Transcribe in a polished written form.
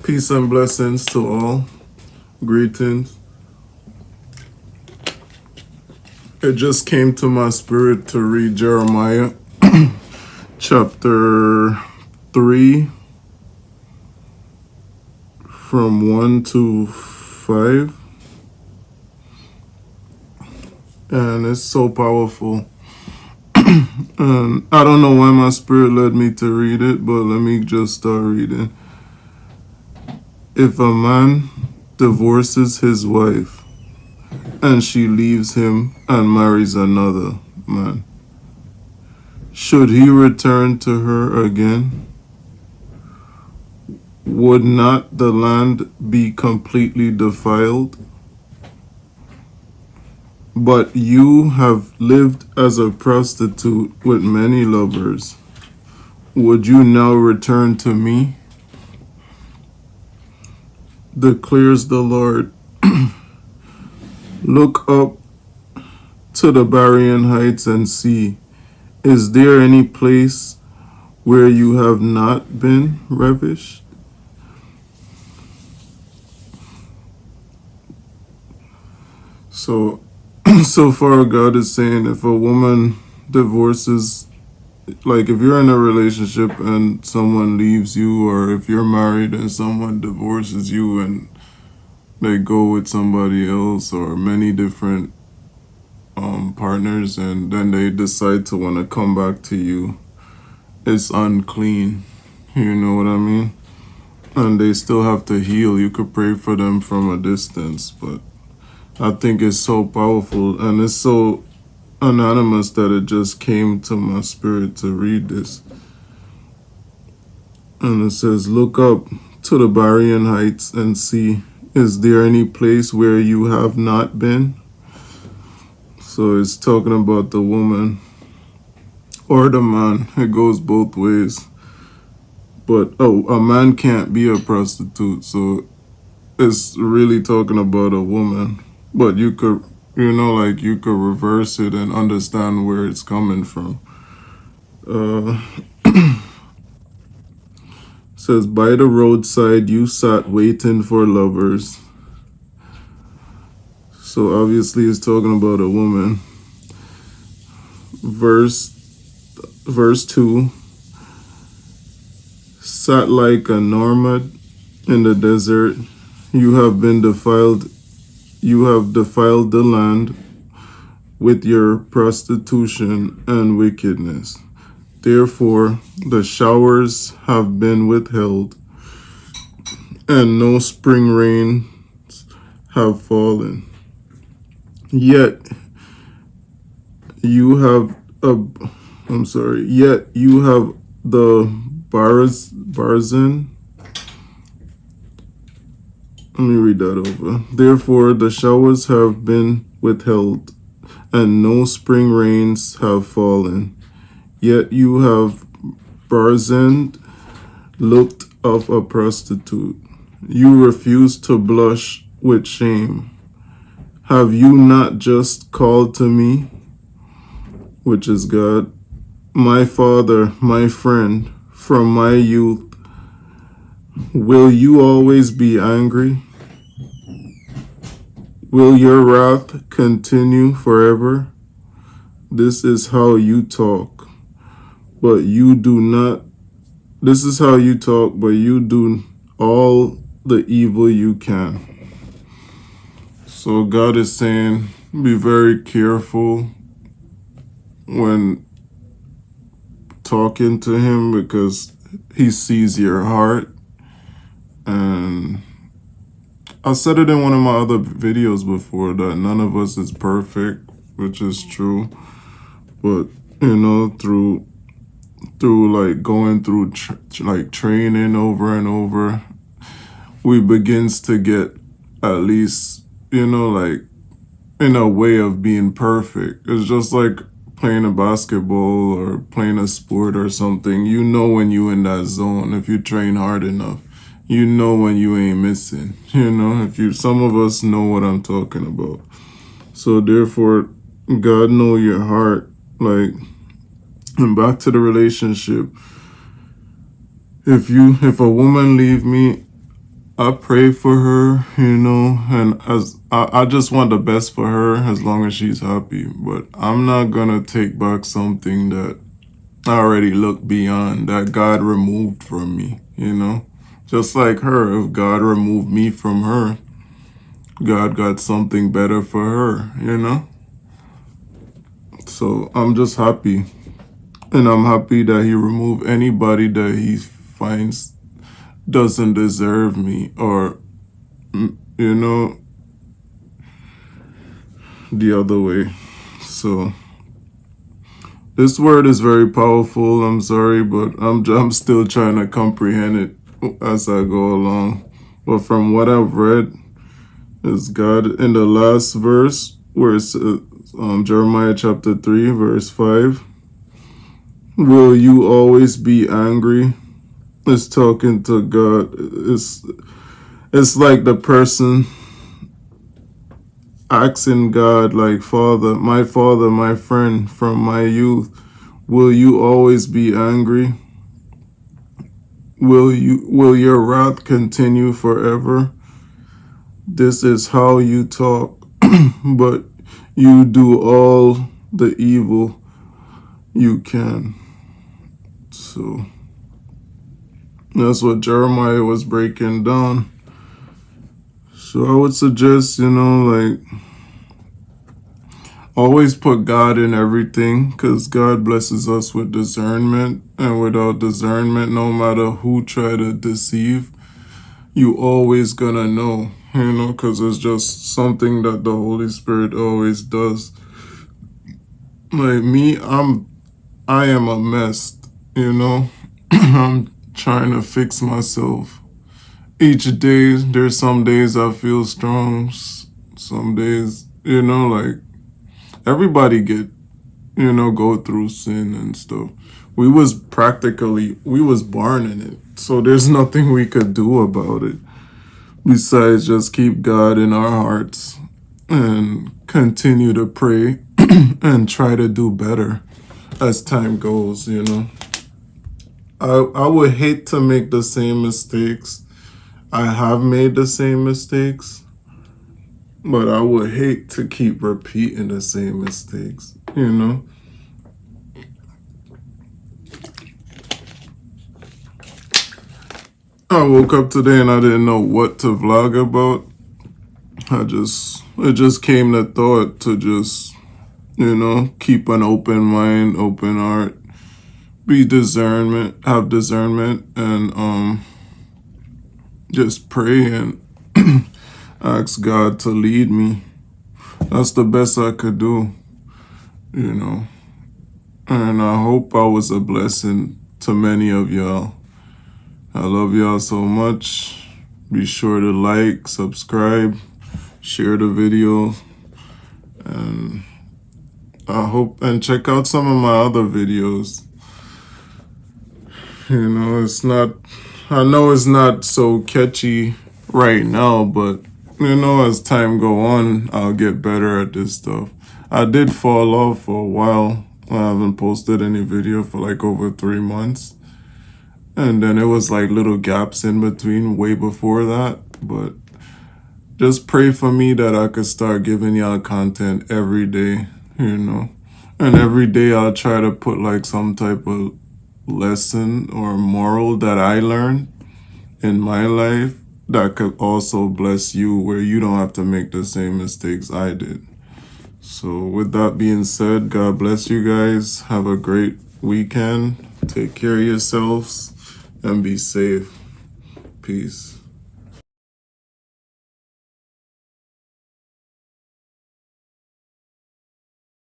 Peace and blessings to all. Greetings. It just came to my spirit to read Jeremiah chapter 3 from 1 to 5. And it's so powerful. I don't know why my spirit led me to read it, but let me just start reading. If a man divorces his wife and she leaves him and marries another man, should he return to her again? Would not the land be completely defiled? But you have lived as a prostitute with many lovers. Would you now return to me? Declares the Lord. Look up to the barren heights and see, is there any place where you have not been ravished? So far God is saying if a woman divorces, like if you're in a relationship and someone leaves you, or if you're married and someone divorces you and they go with somebody else or many different partners, and then they decide to want to come back to you, it's unclean. You know what I mean? And they still have to heal. You could pray for them from a distance, but I think it's so powerful and it's so anonymous that it just came to my spirit to read this. And it says, look up to the barren heights and see, is there any place where you have not been? So it's talking about the woman or the man. It goes both ways. But, a man can't be a prostitute. So it's really talking about a woman. But you could, you could reverse it and understand where it's coming from. Says, by the roadside you sat waiting for lovers. So obviously it's talking about a woman. Verse 2. Sat like a nomad in the desert. You have been defiled. You have defiled the land with your prostitution and wickedness. Therefore, the showers have been withheld, and no spring rains have fallen. Yet you have the Barzan. Let me read that over. Therefore, the showers have been withheld, and no spring rains have fallen. Yet you have Barzan looked of a prostitute. You refuse to blush with shame. Have you not just called to me, which is God, my Father, my friend, from my youth? Will you always be angry? Will your wrath continue forever? This is how you talk, but you do not. This is how you talk, but you do all the evil you can. So God is saying, be very careful when talking to him, because he sees your heart. And I said it in one of my other videos before that none of us is perfect, which is true. But, through like going through training over and over, we begins to get at least, in a way of being perfect. It's just like playing a basketball or playing a sport or something. You know when you in that zone, if you train hard enough. You know when you ain't missing. Some of us know what I'm talking about. So therefore, God know your heart. And back to the relationship. If a woman leave me I pray for her, and as I just want the best for her as long as she's happy. But I'm not gonna take back something that I already looked beyond, that God removed from me. Just like her, if God removed me from her, God got something better for her. So I'm just happy. And I'm happy that he removed anybody that he finds doesn't deserve me or, you know, the other way. So this word is very powerful. I'm sorry, but I'm still trying to comprehend it as I go along. But from what I've read, is God in the last verse where it's Jeremiah chapter 3, verse 5. Will you always be angry? It's talking to God. It's like the person asking God, like, Father, my friend from my youth, will you always be angry? Will your wrath continue forever? This is how you talk, but you do all the evil you can. So that's what Jeremiah was breaking down. So I would suggest, like, always put God in everything, because God blesses us with discernment. And without discernment, no matter who try to deceive, you always gonna know, because it's just something that the Holy Spirit always does. Like me, I am a mess, I'm trying to fix myself. Each day, there's some days I feel strong, some days, like, everybody go through sin and stuff. We was born in it. So there's nothing we could do about it. Besides just keep God in our hearts and continue to pray and try to do better as time goes. I would hate to make the same mistakes. I have made the same mistakes, but I would hate to keep repeating the same mistakes. I woke up today and I didn't know what to vlog about. It just came to thought to just, keep an open mind, open heart, have discernment, and just pray and ask God to lead me. That's the best I could do. And I hope I was a blessing to many of y'all. I love y'all so much. Be sure to like, subscribe, share the video, and and check out some of my other videos. I know it's not so catchy right now, but as time go on, I'll get better at this stuff. I did fall off for a while. I haven't posted any video for like over 3 months. And then it was like little gaps in between way before that. But just pray for me that I could start giving y'all content every day. And every day I'll try to put like some type of lesson or moral that I learned in my life that could also bless you, where you don't have to make the same mistakes I did. So with that being said, God bless you guys. Have a great weekend. Take care of yourselves and be safe. Peace.